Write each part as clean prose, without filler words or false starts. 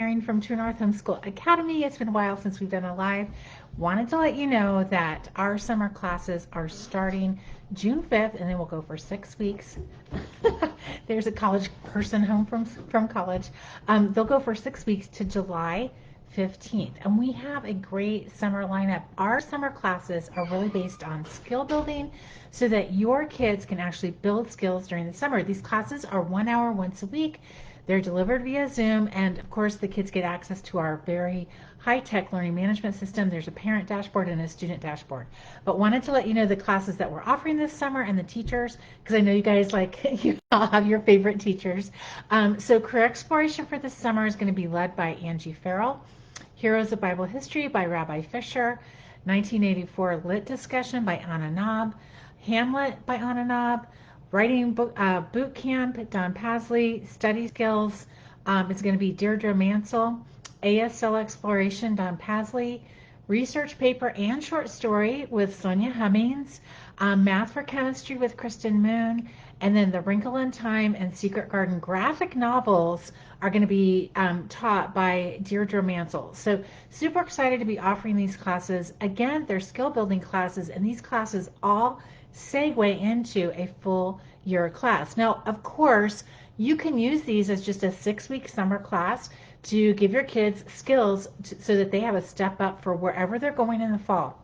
Erin from True North Homeschool Academy. It's been a while since we've done a live. Wanted to let you know that our summer classes are starting June 5th and then we'll go for 6 weeks. There's a college person home from college. They'll go for 6 weeks to July 15th. And we have a great summer lineup. Our summer classes are really based on skill building so that your kids can actually build skills during the summer. These classes are 1 hour once a week. They're delivered via Zoom, and of course the kids get access to our very high-tech learning management system. There's a parent dashboard and a student dashboard. But wanted to let you know the classes that we're offering this summer and the teachers, because I know you guys you all have your favorite teachers. So career exploration for this summer is going to be led by Angie Farrell. Heroes of Bible History by Rabbi Fisher. 1984 Lit Discussion by Anna Knob. Hamlet by Anna Knob. Writing boot camp, Don Pasley. Study skills, it's going to be Deirdre Mansell. ASL exploration, Don Pasley. Research paper and short story with Sonia Hummings. Math for chemistry with Kristen Moon. And then The Wrinkle in Time and Secret Garden graphic novels are going to be taught by Deirdre Mansell. So super excited to be offering these classes. Again, they're skill building classes, and these classes all segue into a full year class. Now, of course, you can use these as just a 6-week summer class to give your kids skills so that they have a step up for wherever they're going in the fall.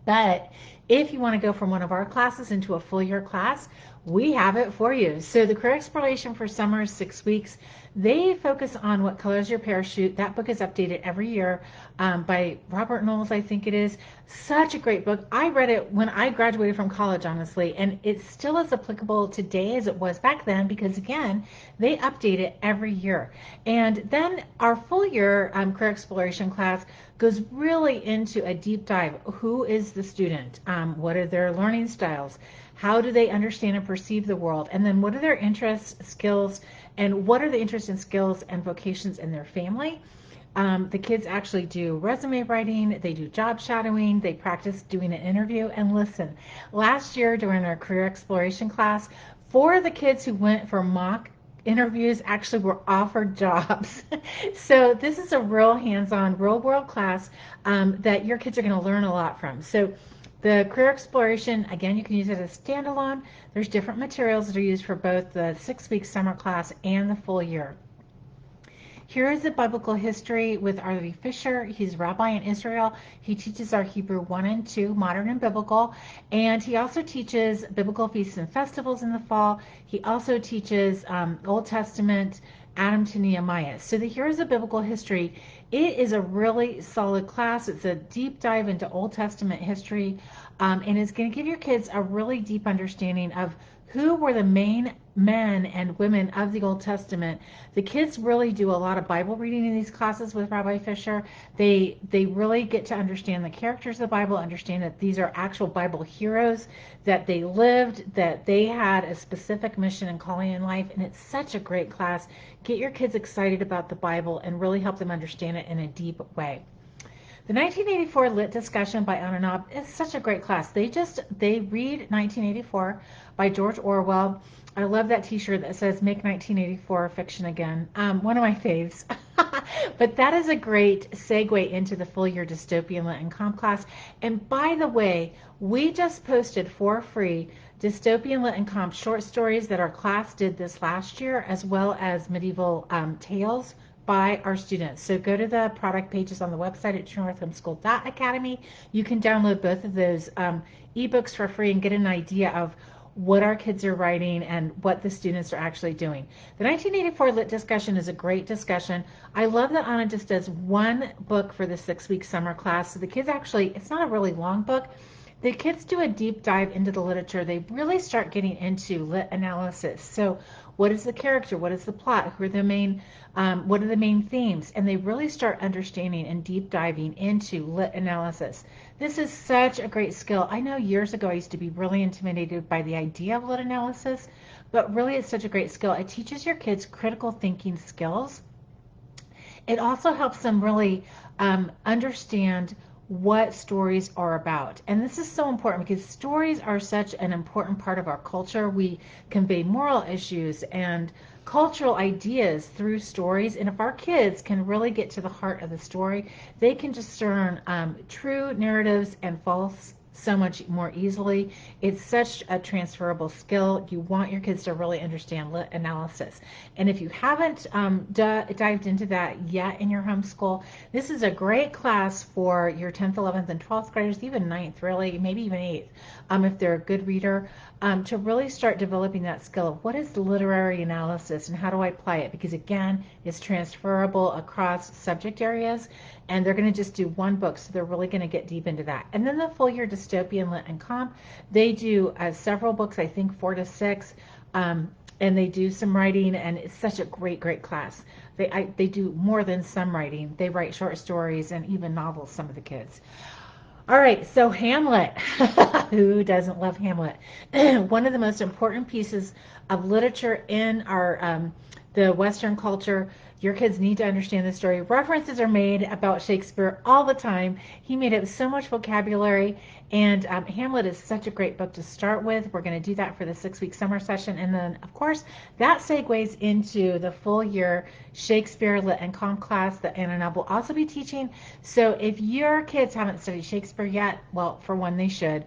But if you want to go from one of our classes into a full year class, we have it for you. So the career exploration for summer is 6 weeks. They focus on what colors your parachute. That book is updated every year by Robert Knowles, I think it is. Such a great book. I read it when I graduated from college, honestly, and it still is applicable today as it was back then because, again, they update it every year. And then our full year career exploration class goes really into a deep dive. Who is the student? What are their learning styles? How do they understand and perceive the world? And then what are their interests, skills, and what are the interests and skills and vocations in their family? The kids actually do resume writing, they do job shadowing, they practice doing an interview. And listen, last year during our career exploration class, 4 of the kids who went for mock interviews actually were offered jobs. So this is a real hands-on, real world class that your kids are going to learn a lot from. So the career exploration, again, you can use it as standalone. There's different materials that are used for both the 6-week summer class and the full year. Here is the biblical history with R.V. Fisher. He's a rabbi in Israel. He teaches our Hebrew 1 and 2, modern and biblical. And he also teaches biblical feasts and festivals in the fall. He also teaches Old Testament, Adam to Nehemiah. So the Heroes of Biblical History, it is a really solid class. It's a deep dive into Old Testament history. And it's going to give your kids a really deep understanding of who were the main men and women of the Old Testament. The kids really do a lot of Bible reading in these classes with Rabbi Fisher. They really get to understand the characters of the Bible, understand that these are actual Bible heroes, that they lived, that they had a specific mission and calling in life. And it's such a great class. Get your kids excited about the Bible and really help them understand it in a deep way. The 1984 Lit Discussion by Anna Knob is such a great class. They read 1984 by George Orwell. I love that t-shirt that says "Make 1984 Fiction Again." One of my faves. But that is a great segue into the full year dystopian lit and comp class. And by the way, we just posted for free dystopian lit and comp short stories that our class did this last year, as well as medieval tales by our students. So go to the product pages on the website at truenorthhomeschool.academy. You can download both of those ebooks for free and get an idea of what our kids are writing and what the students are actually doing. The 1984 Lit Discussion is a great discussion. I love that Anna just does one book for the 6-week summer class. So the kids actually, it's not a really long book. The kids do a deep dive into the literature. They really start getting into lit analysis. So what is the character? What is the plot? Who are the main, what are the main themes? And they really start understanding and deep diving into lit analysis. This is such a great skill. I know years ago I used to be really intimidated by the idea of lit analysis, but really it's such a great skill. It teaches your kids critical thinking skills. It also helps them really understand what stories are about. And this is so important because stories are such an important part of our culture. We convey moral issues and cultural ideas through stories. And if our kids can really get to the heart of the story, they can discern true narratives and false so much more easily. It's such a transferable skill. You want your kids to really understand lit analysis. And if you haven't dived into that yet in your homeschool, this is a great class for your 10th, 11th, and 12th graders, even 9th, really, maybe even 8th, if they're a good reader, to really start developing that skill of what is literary analysis and how do I apply it? Because again, it's transferable across subject areas, and they're going to just do one book, so they're really going to get deep into that. And then the full year dystopian lit and comp, they do several books, I think 4 to 6, and they do some writing, and it's such a great class. They do more than some writing. They write short stories and even novels, some of the kids. All right, so Hamlet. Who doesn't love Hamlet? One of the most important pieces of literature in our the Western culture. Your kids need to understand the story. References are made about Shakespeare all the time. He made up so much vocabulary, and Hamlet is such a great book to start with. We're going to do that for the 6-week summer session, and then, of course, that segues into the full year Shakespeare Lit and Comp class that Anna and I will also be teaching. So if your kids haven't studied Shakespeare yet, well, for one, they should.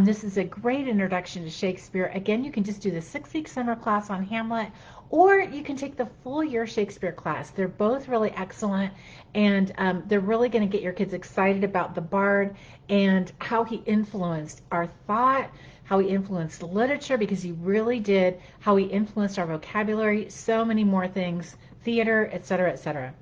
This is a great introduction to Shakespeare. Again, you can just do the 6-week summer class on Hamlet, or you can take the full year Shakespeare class. They're both really excellent, and they're really going to get your kids excited about the Bard and how he influenced our thought, how he influenced literature, because he really did, how he influenced our vocabulary, so many more things, theater, etc., etc.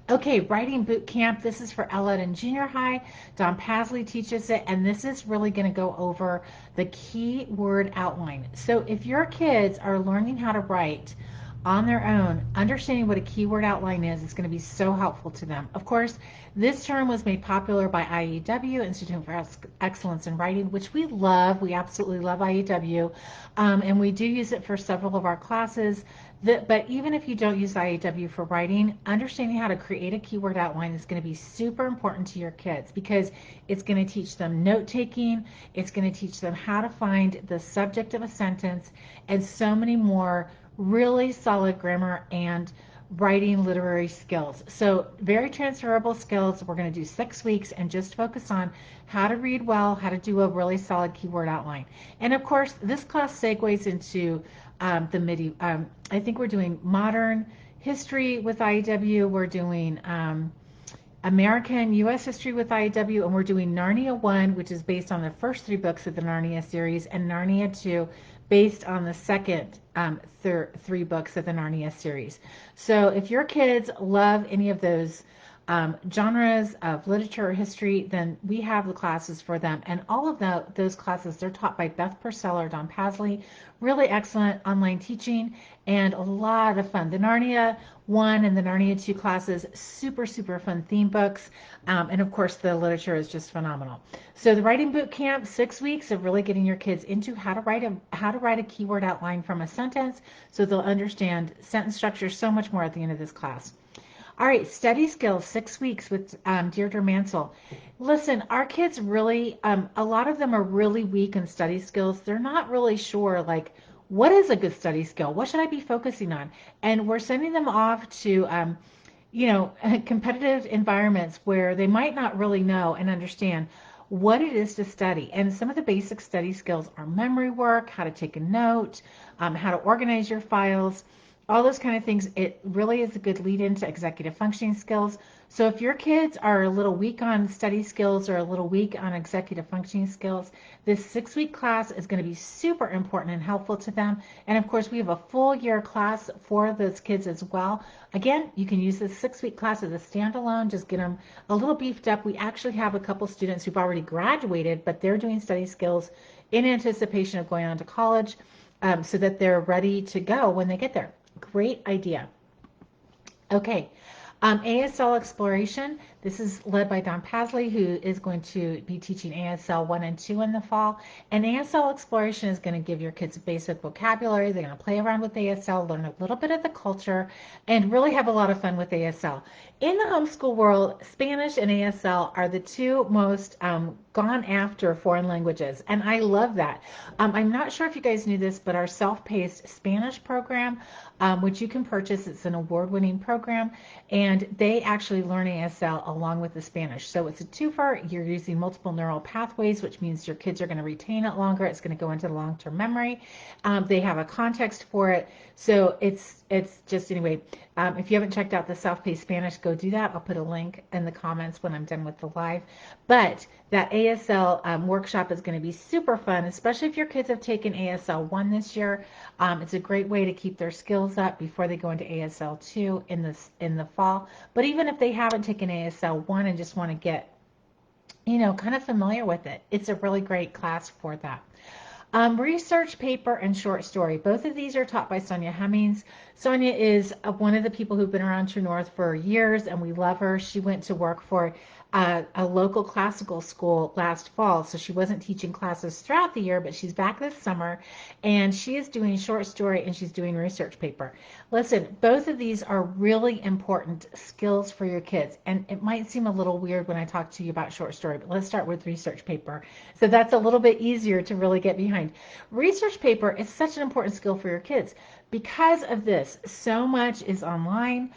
Okay, writing boot camp. This is for Ella and junior high. Don Pasley teaches it, and this is really going to go over the key word outline. So if your kids are learning how to write on their own, understanding what a keyword outline is going to be so helpful to them. Of course, this term was made popular by IEW, Institute for Excellence in Writing, which we love. We absolutely love IEW, and we do use it for several of our classes. But even if you don't use IEW for writing, understanding how to create a keyword outline is going to be super important to your kids, because it's going to teach them note taking, it's going to teach them how to find the subject of a sentence, and so many more really solid grammar and writing literary skills. So very transferable skills. We're going to do 6 weeks and just focus on how to read well, how to do a really solid keyword outline. And of course, this class segues into the medieval. I think we're doing modern history with IEW. We're doing American U.S. history with IEW, and we're doing Narnia 1, which is based on the first 3 books of the Narnia series, and Narnia 2, based on the second 3 books of the Narnia series. So if your kids love any of those genres of literature or history, then we have the classes for them. And all of those classes, they're taught by Beth Purcell or Don Pasley. Really excellent online teaching and a lot of fun. The Narnia 1 and the Narnia 2 classes, super fun theme books. And of course, the literature is just phenomenal. So the writing boot camp, 6 weeks of really getting your kids into how to write a keyword outline from a sentence, so they'll understand sentence structure so much more at the end of this class. All right, study skills, 6 weeks with Deirdre Mansell. Listen, our kids really, a lot of them are really weak in study skills. They're not really sure, like, what is a good study skill? What should I be focusing on? And we're sending them off to, competitive environments where they might not really know and understand what it is to study. And some of the basic study skills are memory work, how to take a note, how to organize your files, all those kind of things. It really is a good lead into executive functioning skills. So if your kids are a little weak on study skills or a little weak on executive functioning skills, this 6-week class is going to be super important and helpful to them. And of course, we have a full year class for those kids as well. Again, you can use this 6-week class as a standalone, just get them a little beefed up. We actually have a couple students who've already graduated, but they're doing study skills in anticipation of going on to college, so that they're ready to go when they get there. Great idea. Okay. ASL Exploration, this is led by Don Pasley, who is going to be teaching ASL 1 and 2 in the fall. And ASL Exploration is going to give your kids basic vocabulary. They're going to play around with ASL, learn a little bit of the culture, and really have a lot of fun with ASL. In the homeschool world, Spanish and ASL are the two most gone after foreign languages, and I love that. I'm not sure if you guys knew this, but our self-paced Spanish program, which you can purchase, it's an award-winning program, and they actually learn ASL along with the Spanish. So it's a twofer. You're using multiple neural pathways, which means your kids are going to retain it longer. It's going to go into the long-term memory. They have a context for it. So it's just, anyway, if you haven't checked out the self-paced Spanish, go do that. I'll put a link in the comments when I'm done with the live. But that ASL workshop is going to be super fun, especially if your kids have taken ASL 1 this year. It's a great way to keep their skills up before they go into ASL 2 in the fall. But even if they haven't taken ASL 1 and just want to get, kind of familiar with it, it's a really great class for that. Research paper and short story. Both of these are taught by Sonia Hemmings. Sonia is one of the people who've been around True North for years, and we love her. She went to work for a local classical school last fall, so she wasn't teaching classes throughout the year, but she's back this summer, and she is doing short story and she's doing research paper. Listen, both of these are really important skills for your kids, and it might seem a little weird when I talk to you about short story, but let's start with research paper. So that's a little bit easier to really get behind. Research paper is such an important skill for your kids. Because of this, so much is online.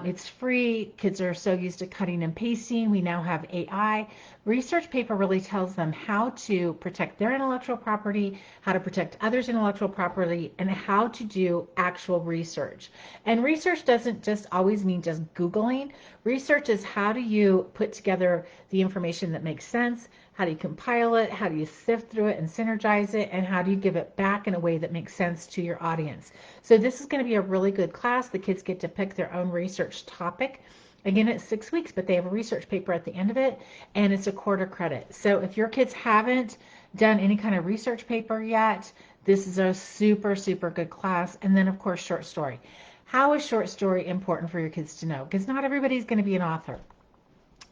It's free. Kids are so used to cutting and pasting. We now have AI. Research paper really tells them how to protect their intellectual property, how to protect others' intellectual property, and how to do actual research. And research doesn't just always mean just Googling. Research is how do you put together the information that makes sense, how do you compile it, how do you sift through it and synergize it, and how do you give it back in a way that makes sense to your audience. So this is going to be a really good class. The kids get to pick their own research topic. Again, it's 6 weeks, but they have a research paper at the end of it, and it's a quarter credit. So if your kids haven't done any kind of research paper yet, this is a super, super good class. And then, of course, short story. How is short story important for your kids to know? Because not everybody's going to be an author.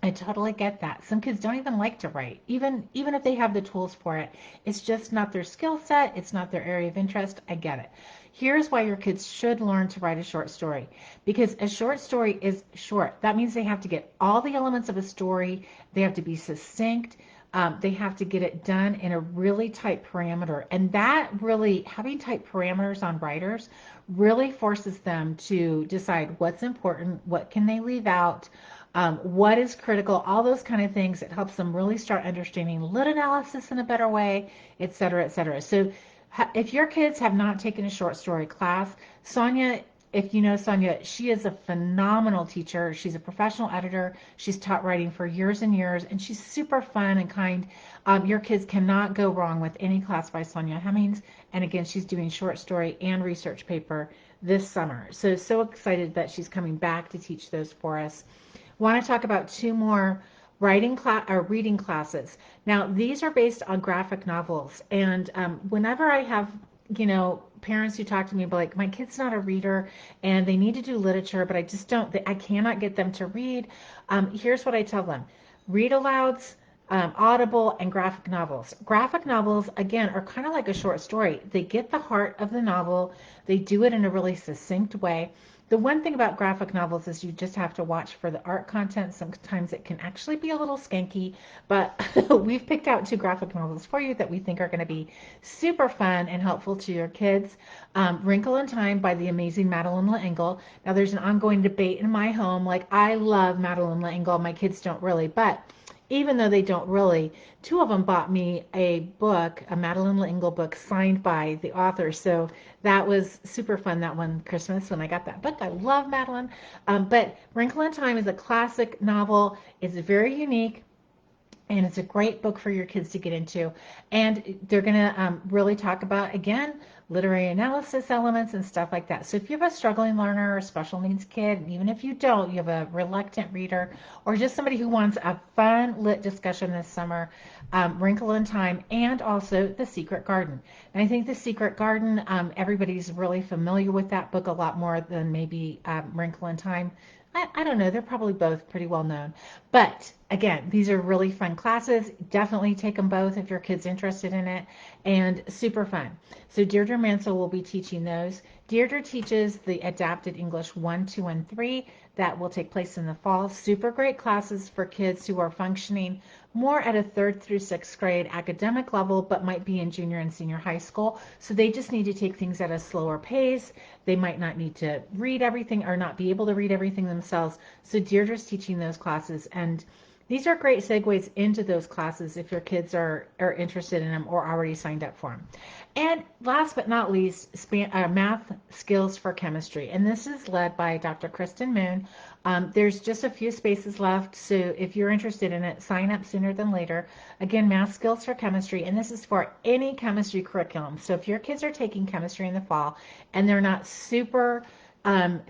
I totally get that. Some kids don't even like to write, even if they have the tools for it. It's just not their skill set. It's not their area of interest. I get it. Here's why your kids should learn to write a short story. Because a short story is short. That means they have to get all the elements of a story. They have to be succinct. They have to get it done in a really tight parameter. And that really, having tight parameters on writers really forces them to decide what's important, what can they leave out, what is critical, all those kind of things. It helps them really start understanding lit analysis in a better way, et cetera, et cetera. So if your kids have not taken a short story class, Sonia, if you know Sonia, she is a phenomenal teacher. She's a professional editor. She's taught writing for years and years, and she's super fun and kind. Your kids cannot go wrong with any class by Sonia Hemmings. And again, she's doing short story and research paper this summer. So excited that she's coming back to teach those for us. Want to talk about 2 more reading classes. Now, these are based on graphic novels, and whenever I have, parents who talk to me like, my kid's not a reader and they need to do literature, but I cannot get them to read. Here's what I tell them: read alouds, Audible, and graphic novels. Graphic novels, again, are kind of like a short story. They get the heart of the novel. They do it in a really succinct way. The one thing about graphic novels is you just have to watch for the art content. Sometimes it can actually be a little skanky, but we've picked out 2 graphic novels for you that we think are going to be super fun and helpful to your kids. Wrinkle in Time by the amazing Madeline L'Engle. Now, there's an ongoing debate in my home. Like, I love Madeline L'Engle. My kids don't really, but even though they don't really, 2 of them bought me a book, a Madeline L'Engle book signed by the author. So that was super fun that one Christmas when I got that book. I love Madeline. But Wrinkle in Time is a classic novel. It's very unique. And it's a great book for your kids to get into. And they're going to really talk about, again, literary analysis elements and stuff like that. So if you have a struggling learner or a special needs kid, and even if you don't, you have a reluctant reader, or just somebody who wants a fun lit discussion this summer, Wrinkle in Time, and also The Secret Garden. And I think The Secret Garden, everybody's really familiar with that book a lot more than maybe Wrinkle in Time. I don't know. They're probably both pretty well known. But again, these are really fun classes. Definitely take them both if your kid's interested in it, and super fun. So Deirdre Mansell will be teaching those. Deirdre teaches the Adapted English 1, 2, and 3 that will take place in the fall. Super great classes for kids who are functioning more at a 3rd through 6th grade academic level, but might be in junior and senior high school. So they just need to take things at a slower pace. They might not need to read everything or not be able to read everything themselves. So Deirdre's teaching those classes, and these are great segues into those classes if your kids are interested in them or already signed up for them. And last but not least, math skills for chemistry. And this is led by Dr. Kristen Moon. There's just a few spaces left, so if you're interested in it, sign up sooner than later. Again, math skills for chemistry, and this is for any chemistry curriculum. So if your kids are taking chemistry in the fall and they're not super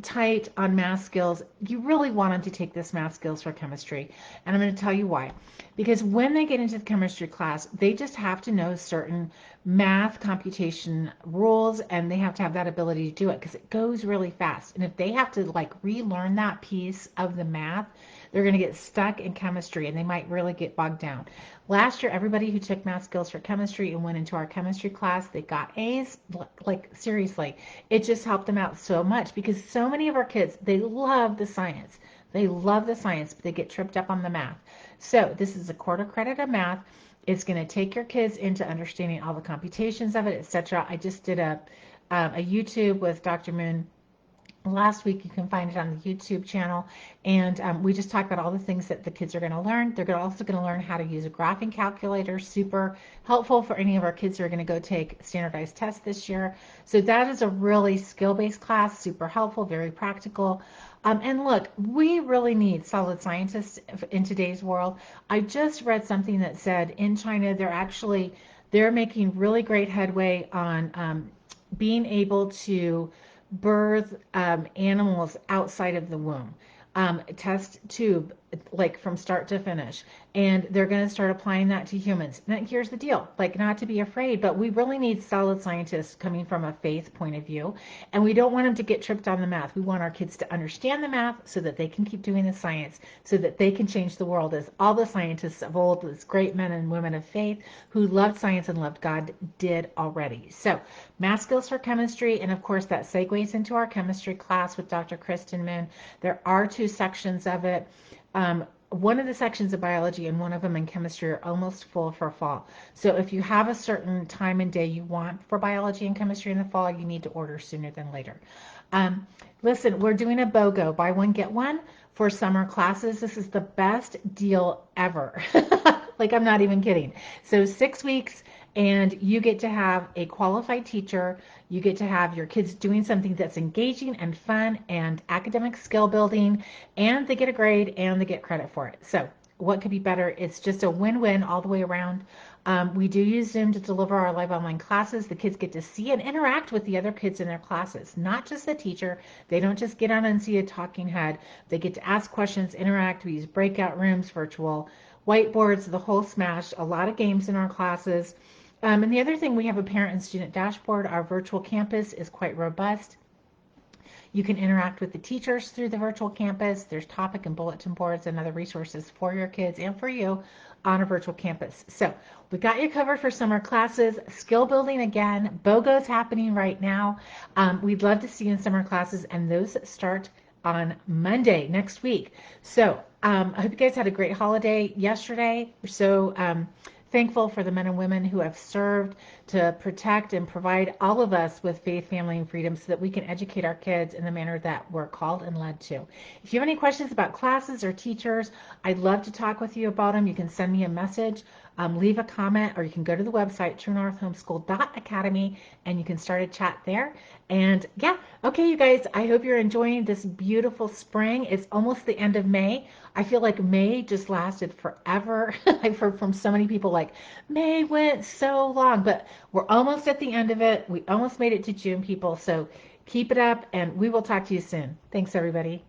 tight on math skills, you really want them to take this math skills for chemistry. And I'm going to tell you why. Because when they get into the chemistry class, they just have to know certain math computation rules, and they have to have that ability to do it because it goes really fast. And if they have to like relearn that piece of the math, they're going to get stuck in chemistry and they might really get bogged down. Last year, everybody who took math skills for chemistry and went into our chemistry class, they got A's. Like seriously, it just helped them out so much because so many of our kids, they love the science. They love the science, but they get tripped up on the math. So this is a quarter credit of math. It's going to take your kids into understanding all the computations of it, etc. I just did a YouTube with Dr. Moon last week. You can find it on the YouTube channel, and we just talked about all the things that the kids are going to learn. They're also going to learn how to use a graphing calculator, super helpful for any of our kids who are going to go take standardized tests this year. So that is a really skill-based class, super helpful, very practical. And look, we really need solid scientists in today's world. I just read something that said in China they're making really great headway on being able to birth animals outside of the womb, test tube, like from start to finish. And they're going to start applying that to humans. Now, here's the deal, like not to be afraid, but we really need solid scientists coming from a faith point of view. And we don't want them to get tripped on the math. We want our kids to understand the math so that they can keep doing the science, so that they can change the world as all the scientists of old, those great men and women of faith who loved science and loved God did already. So math skills for chemistry, and of course that segues into our chemistry class with Dr. Kristen Moon. There are 2 sections of it. One of the sections of biology and one of them in chemistry are almost full for fall. So if you have a certain time and day you want for biology and chemistry in the fall, you need to order sooner than later. Listen, we're doing a BOGO, buy one, get one, for summer classes. This is the best deal ever. Like, I'm not even kidding. So 6 weeks, and you get to have a qualified teacher. You get to have your kids doing something that's engaging and fun and academic skill building, and they get a grade and they get credit for it. So what could be better? It's just a win-win all the way around. We do use Zoom to deliver our live online classes. The kids get to see and interact with the other kids in their classes, not just the teacher. They don't just get on and see a talking head. They get to ask questions, interact. We use breakout rooms, virtual whiteboards, the whole smash, a lot of games in our classes. And the other thing, we have a parent and student dashboard. Our virtual campus is quite robust. You can interact with the teachers through the virtual campus. There's topic and bulletin boards and other resources for your kids and for you on a virtual campus. So we've got you covered for summer classes. Skill building again. BOGO's happening right now. We'd love to see you in summer classes, and those start on Monday next week. So I hope you guys had a great holiday yesterday. So thankful for the men and women who have served to protect and provide all of us with faith, family, and freedom so that we can educate our kids in the manner that we're called and led to. If you have any questions about classes or teachers, I'd love to talk with you about them. You can send me a message, leave a comment, or you can go to the website, truenorthhomeschool.academy, and you can start a chat there. And yeah, okay, you guys, I hope you're enjoying this beautiful spring. It's almost the end of May. I feel like May just lasted forever. I've heard from so many people like, May went so long, but we're almost at the end of it. We almost made it to June, people. So keep it up, and we will talk to you soon. Thanks, everybody.